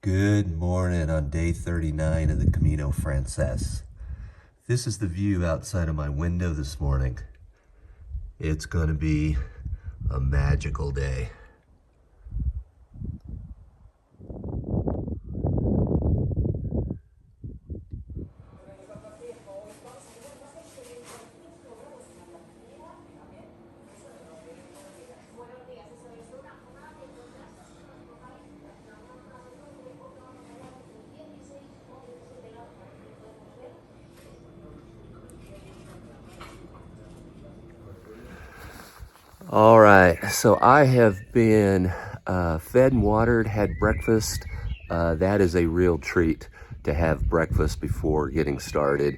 Good morning on day 39 of the Caminó Francés. This is the view outside of my window this morning. It's going to be a magical day. All right, so I have been fed and watered, had breakfast. That is a real treat to have breakfast before getting started,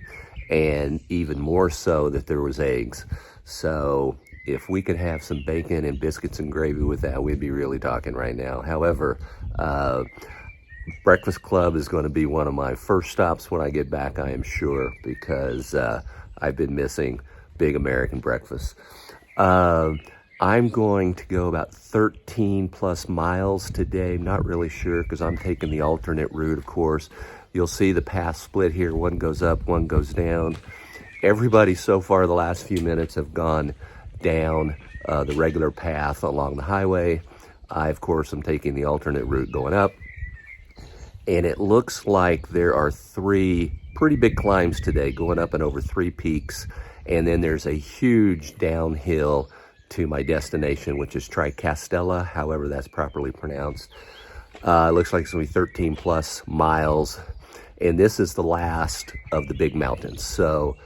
and even more so that there was eggs. So if we could have some bacon and biscuits and gravy with that, we'd be really talking right now. However, Breakfast Club is going to be one of my first stops when I get back, I am sure, because I've been missing big American breakfast. I'm going to go about 13 plus miles today. Not really sure because I'm taking the alternate route, of course. You'll see the path split here. One goes up, one goes down. Everybody so far the last few minutes have gone down the regular path along the highway. I, of course, am taking the alternate route going up. And it looks like there are 3 pretty big climbs today, going up and over 3 peaks. And then there's a huge downhill to my destination, which is Triacastela, however that's properly pronounced. It looks like it's gonna be 13 plus miles. And this is the last of the big mountains. So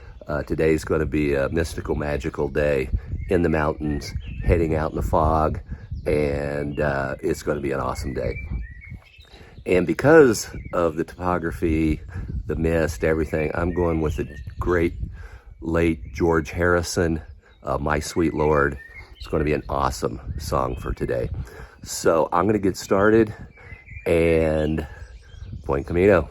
today's gonna be a mystical, magical day in the mountains, heading out in the fog, and it's gonna be an awesome day. And because of the topography, the mist, everything, I'm going with the great late George Harrison, My Sweet Lord. It's going to be an awesome song for today. So I'm going to get started and buen camino.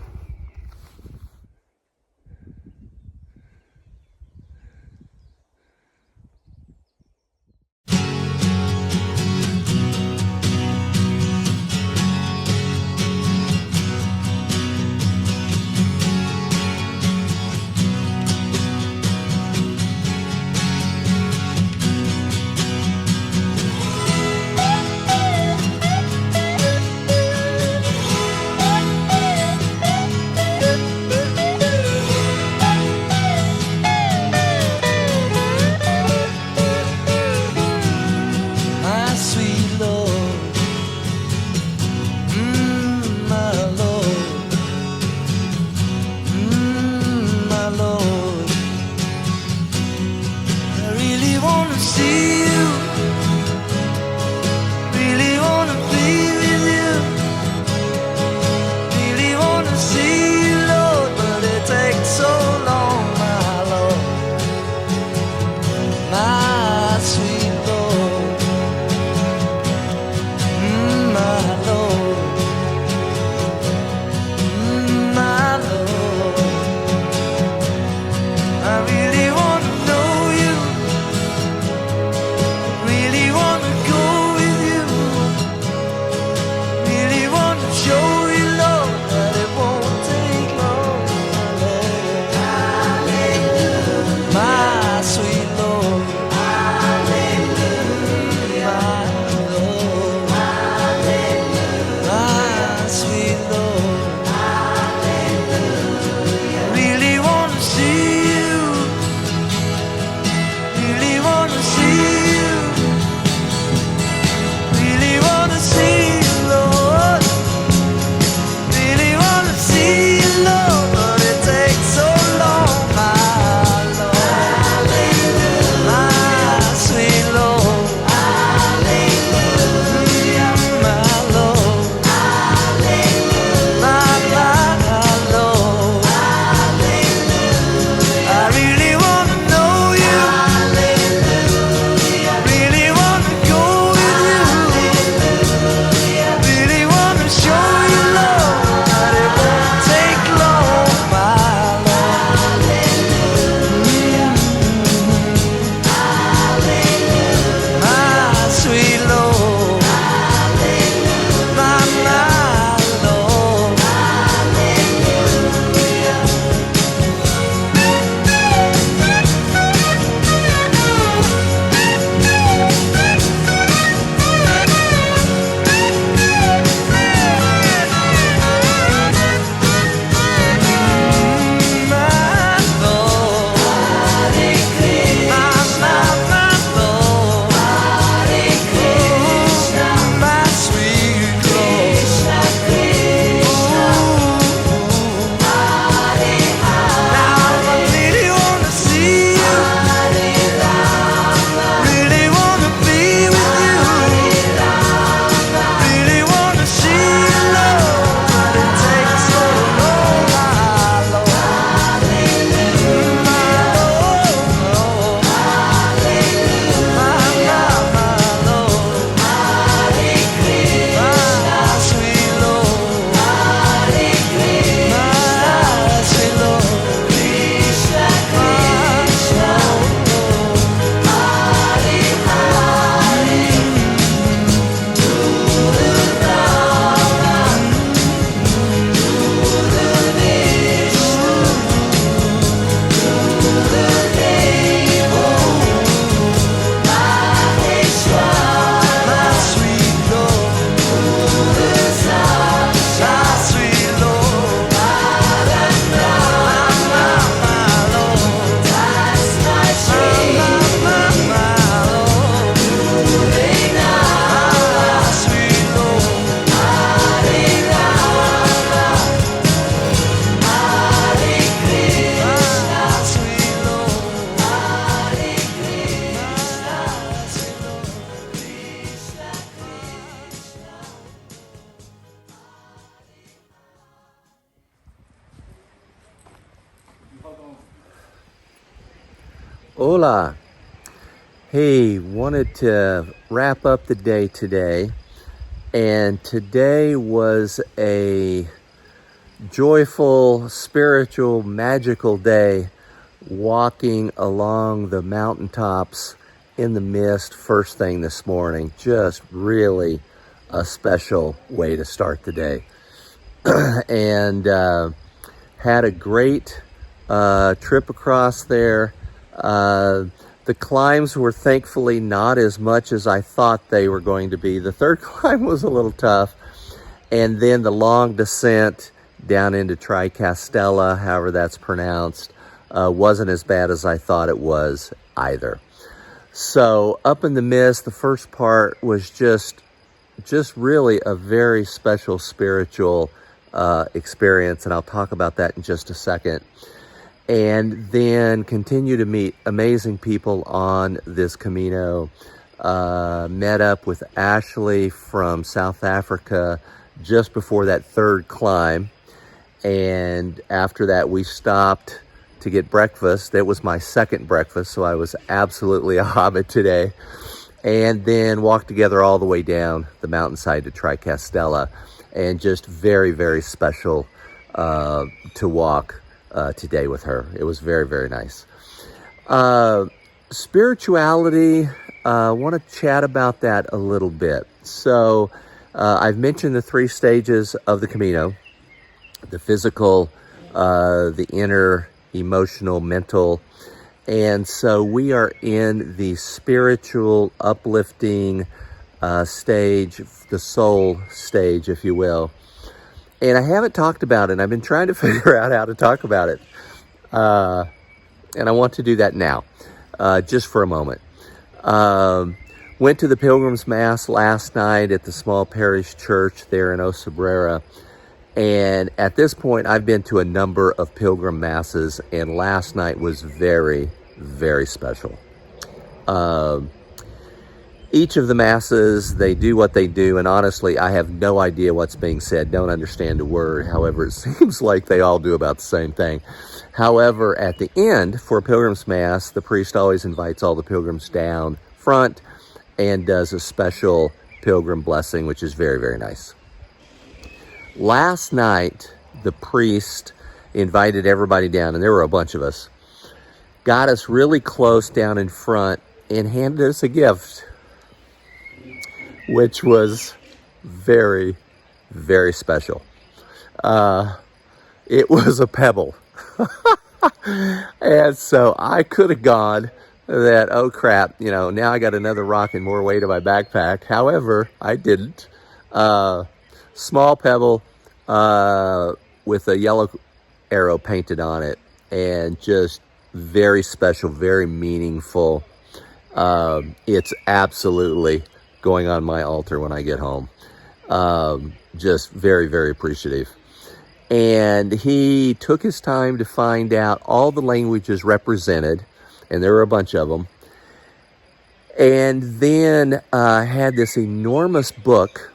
Hola. Hey, wanted to wrap up the day today. And today was a joyful, spiritual, magical day walking along the mountaintops in the mist first thing this morning. Just really a special way to start the day. And had a great trip across there. The climbs were thankfully not as much as I thought they were going to be. The third climb was a little tough. And then the long descent down into Triacastela, however that's pronounced, wasn't as bad as I thought it was either. So up in the mist, the first part was just really a very special spiritual experience, and I'll talk about that in just a second. And then continue to meet amazing people on this Camino. Met up with Ashley from South Africa just before that third climb. And after that, we stopped to get breakfast. That was my second breakfast, so I was absolutely a hobbit today. And then walked together all the way down the mountainside to Triacastela. And just very, very special to walk today with her. It was very, very nice. Spirituality, I want to chat about that a little bit. So I've mentioned the 3 stages of the Camino: the physical, the inner, emotional, mental. And so we are in the spiritual, uplifting stage, the soul stage, if you will. And I haven't talked about it. I've been trying to figure out how to talk about it. And I want to do that now, just for a moment. Went to the Pilgrim's Mass last night at the small parish church there in Osabrera. And at this point, I've been to a number of Pilgrim Masses, and last night was very, very special. Each of the Masses, they do what they do, and honestly, I have no idea what's being said, don't understand a word. However, it seems like they all do about the same thing. However, at the end, for a Pilgrim's Mass, the priest always invites all the pilgrims down front and does a special pilgrim blessing, which is very, very nice. Last night, the priest invited everybody down, and there were a bunch of us, got us really close down in front and handed us a gift, which was very, very special. It was a pebble. And so I could have gone that, oh crap, now I got another rock and more weight in my backpack. However, I didn't. Small pebble with a yellow arrow painted on it, and just very special, very meaningful. It's absolutely going on my altar when I get home. Just very, very appreciative. And he took his time to find out all the languages represented, and there were a bunch of them. And then had this enormous book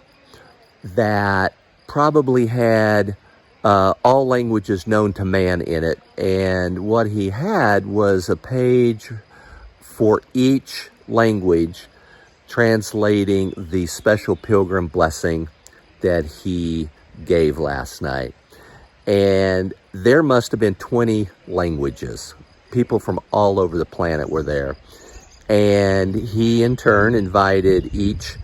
that probably had all languages known to man in it. And what he had was a page for each language translating the special pilgrim blessing that he gave last night. And there must have been 20 languages. People from all over the planet were there. And he, in turn, invited each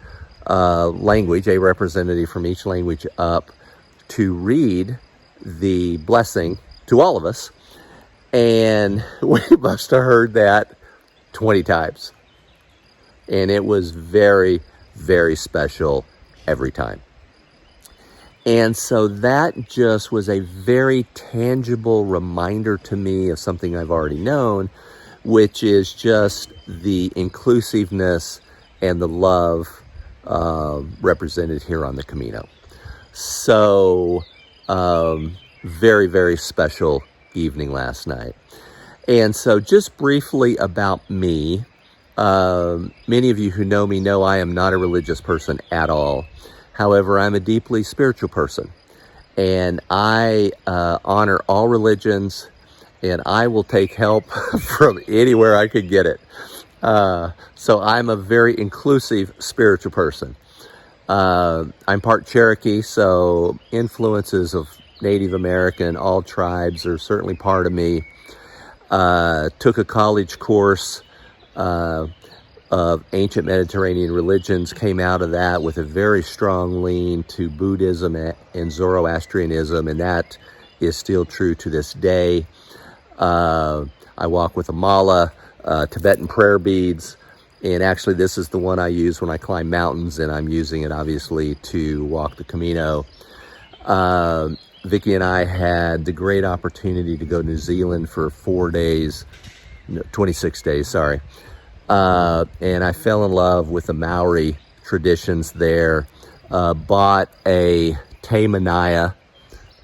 language, a representative from each language, up to read the blessing to all of us. And we must have heard that 20 times. And it was very, very special every time. And so that just was a very tangible reminder to me of something I've already known, which is just the inclusiveness and the love represented here on the Camino. So, very, very special evening last night. And so just briefly about me, many of you who know me know I am not a religious person at all. However, I'm a deeply spiritual person, and I honor all religions and I will take help from anywhere I could get it. So I'm a very inclusive spiritual person. I'm part Cherokee, so influences of Native American, all tribes are certainly part of me. Took a college course of ancient Mediterranean religions, came out of that with a very strong lean to Buddhism and Zoroastrianism, and that is still true to this day. I walk with a mala, Tibetan prayer beads, and actually this is the one I use when I climb mountains, and I'm using it obviously to walk the Camino. Vicki and I had the great opportunity to go to New Zealand for 26 days, sorry. And I fell in love with the Maori traditions there. Bought a Te Manaya,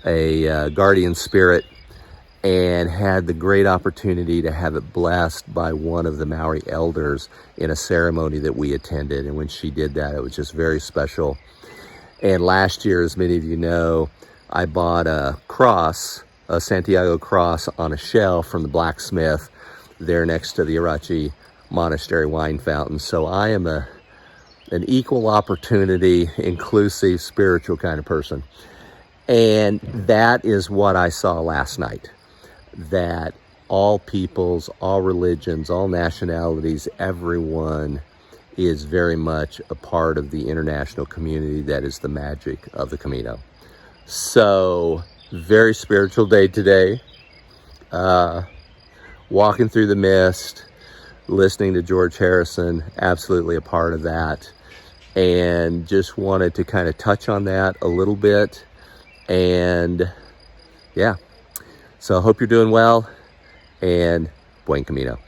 a guardian spirit, and had the great opportunity to have it blessed by one of the Maori elders in a ceremony that we attended. And when she did that, it was just very special. And last year, as many of you know, I bought a cross, a Santiago cross on a shelf from the blacksmith there next to the Irachi Monastery wine fountain. So I am an equal opportunity, inclusive, spiritual kind of person. And that is what I saw last night, that all peoples, all religions, all nationalities, everyone is very much a part of the international community that is the magic of the Camino. So, very spiritual day today. Walking through the mist, listening to George Harrison, absolutely a part of that. And just wanted to kind of touch on that a little bit. And yeah, so I hope you're doing well, and buen camino.